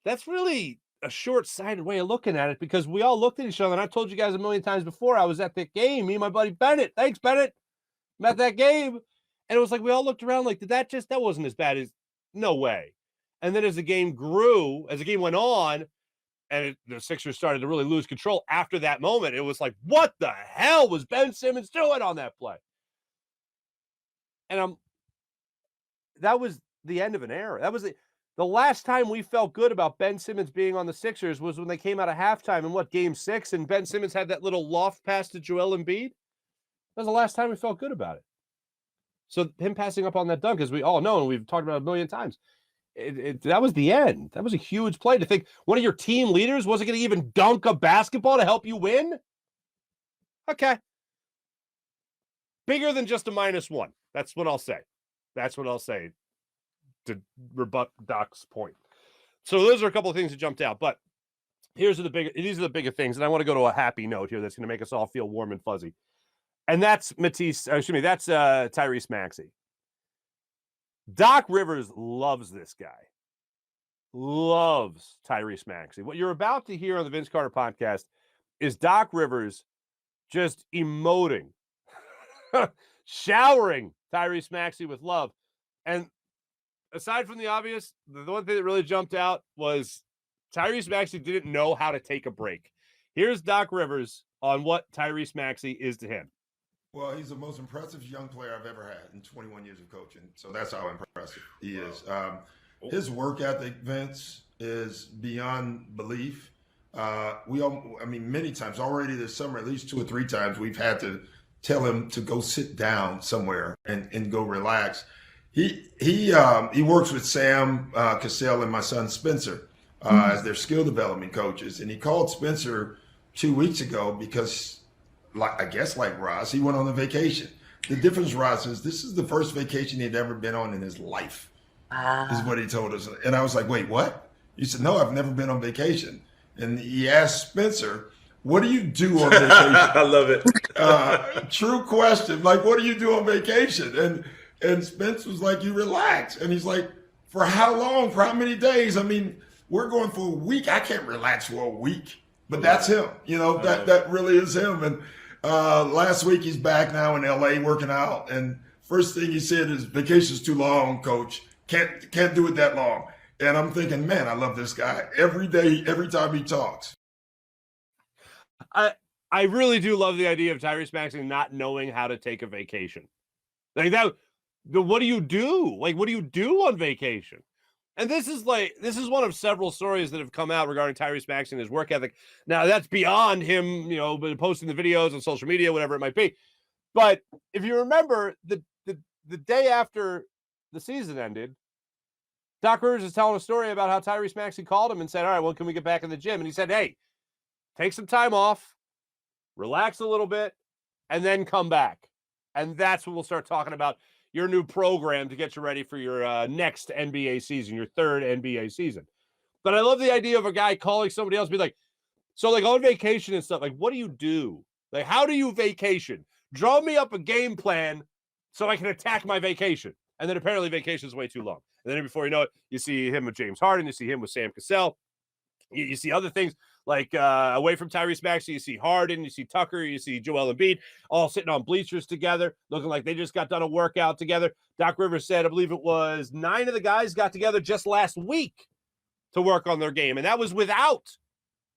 that's really a short-sighted way of looking at it because we all looked at each other, and I told you guys a million times before, I was at that game, me and my buddy Bennett. Thanks, Bennett. I'm at that game. And it was like we all looked around like, that wasn't as bad as no way. And then as the game grew, as the game went on, and the Sixers started to really lose control after that moment, it was like, what the hell was Ben Simmons doing on that play? And that was the end of an era. That was the last time we felt good about Ben Simmons being on the Sixers was when they came out of halftime in game 6, and Ben Simmons had that little loft pass to Joel Embiid. That was the last time we felt good about it. So him passing up on that dunk, as we all know, and we've talked about it a million times, that was the end. That was a huge play to think one of your team leaders wasn't going to even dunk a basketball to help you win. Okay. Bigger than just a -1. That's what I'll say. That's what I'll say to rebut Doc's point. So those are a couple of things that jumped out, but these are the bigger things, and I want to go to a happy note here that's going to make us all feel warm and fuzzy. And that's Tyrese Maxey. Doc Rivers loves this guy. Loves Tyrese Maxey. What you're about to hear on the Vince Carter podcast is Doc Rivers just emoting, showering Tyrese Maxey with love. And aside from the obvious, the one thing that really jumped out was Tyrese Maxey didn't know how to take a break. Here's Doc Rivers on what Tyrese Maxey is to him. Well, he's the most impressive young player I've ever had in 21 years of coaching. So that's how impressive he is. His work ethic, Vince, is beyond belief. Many times already this summer, at least 2 or 3 times, we've had to tell him to go sit down somewhere and go relax. He works with Sam Cassell and my son Spencer as their skill development coaches. And he called Spencer 2 weeks ago because, like Ross, he went on a vacation. The difference, Ross, is this is the first vacation he'd ever been on in his life, is what he told us. And I was like, wait, what? He said, no, I've never been on vacation. And he asked Spencer, what do you do on vacation? I love it. True question. Like, what do you do on vacation? And Spence was like, you relax. And he's like, for how long? For how many days? I mean, we're going for a week. I can't relax for a week. But that's him. That really is him. And last week he's back now in LA working out. And first thing he said is, vacation's too long, coach. Can't do it that long. And I'm thinking, man, I love this guy. Every day, every time he talks. I really do love the idea of Tyrese Maxey not knowing how to take a vacation. Like that, what do you do? Like, what do you do on vacation? And this is one of several stories that have come out regarding Tyrese Maxey and his work ethic. Now, that's beyond him, posting the videos on social media, whatever it might be. But if you remember, the day after the season ended, Doc Rivers is telling a story about how Tyrese Maxey called him and said, all right, well, can we get back in the gym? And he said, hey, take some time off, relax a little bit, and then come back. And that's when we'll start talking about your new program to get you ready for your next NBA season, your 3rd NBA season. But I love the idea of a guy calling somebody else, be like, so like on vacation and stuff, like, what do you do? Like, how do you vacation? Draw me up a game plan so I can attack my vacation. And then apparently vacation is way too long. And then before you know it, you see him with James Harden, you see him with Sam Cassell. You see other things like away from Tyrese Maxey, you see Harden, you see Tucker, you see Joel Embiid, all sitting on bleachers together, looking like they just got done a workout together. Doc Rivers said, I believe it was 9 of the guys got together just last week to work on their game. And that was without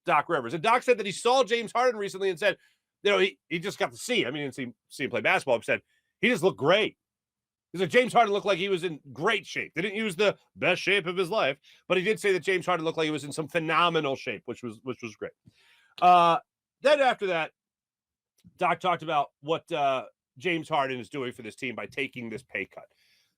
Doc Rivers. And Doc said that he saw James Harden recently and said, he just got to see him. I mean, he didn't see him play basketball. He said, he just looked great. He's like, James Harden looked like he was in great shape. They didn't use the best shape of his life, but he did say that James Harden looked like he was in some phenomenal shape, which was great. Then after that, Doc talked about what James Harden is doing for this team by taking this pay cut.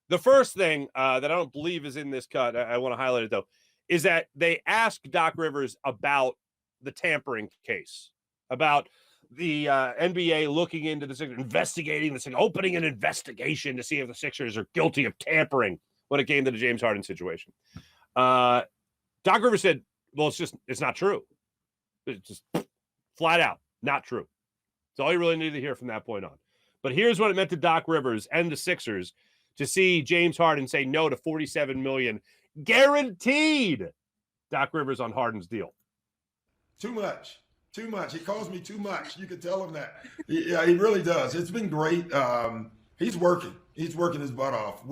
The first thing that I don't believe is in this cut, I want to highlight it though, is that they asked Doc Rivers about the tampering case, about the NBA looking into the Sixers, investigating the Sixers, opening an investigation to see if the Sixers are guilty of tampering when it came to the James Harden situation. Doc Rivers said, well, it's not true. It's just flat out not true. That's all you really need to hear from that point on. But here's what it meant to Doc Rivers and the Sixers to see James Harden say no to $47 million guaranteed Doc Rivers on Harden's deal? Too much. He calls me too much. You can tell him that. Yeah, he really does. It's been great. He's working. He's working his butt off.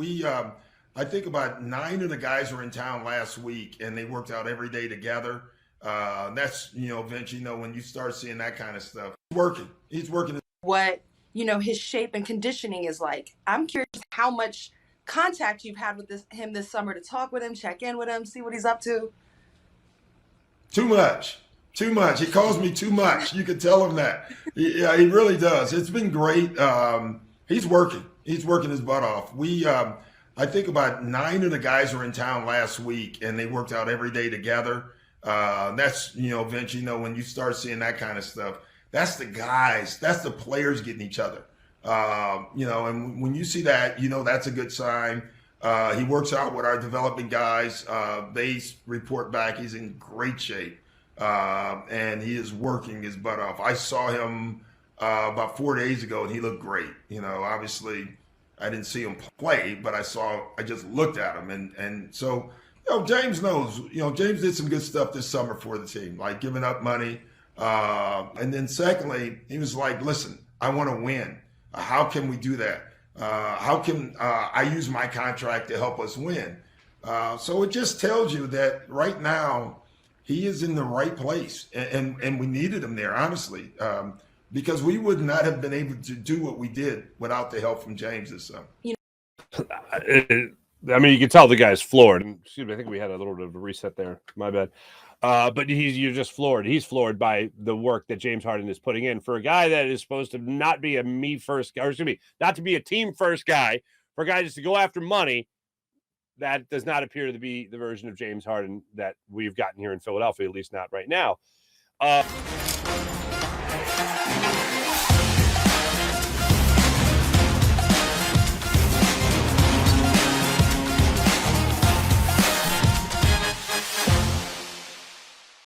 I think about 9 of the guys were in town last week, and they worked out every day together. That's, Vince, when you start seeing that kind of stuff. He's working. What, his shape and conditioning is like. I'm curious how much contact you've had with him this summer to talk with him, check in with him, see what he's up to. Too much. He calls me too much. You can tell him that. Yeah, he really does. It's been great. He's working. He's working his butt off. I think about 9 of the guys were in town last week, and they worked out every day together. That's, Vince, when you start seeing that kind of stuff, that's the guys, that's the players getting each other. And when you see that, that's a good sign. He works out with our developing guys. They report back. He's in great shape. And he is working his butt off. I saw him about 4 days ago, and he looked great. Obviously I didn't see him play, but I just looked at him. And so, James knows, James did some good stuff this summer for the team, like giving up money. And then secondly, he was like, listen, I want to win. How can we do that? How can I use my contract to help us win? So it just tells you that right now he is in the right place, and we needed him there, honestly, because we would not have been able to do what we did without the help from James this summer. I mean, you can tell the guy's floored. Excuse me, I think we had a little bit of a reset there. My bad. But you're just floored. He's floored by the work that James Harden is putting in for a guy that is supposed to not be a me first guy, or excuse me, not to be a team first guy, for a guy just to go after money. That does not appear to be the version of James Harden that we've gotten here in Philadelphia, at least not right now.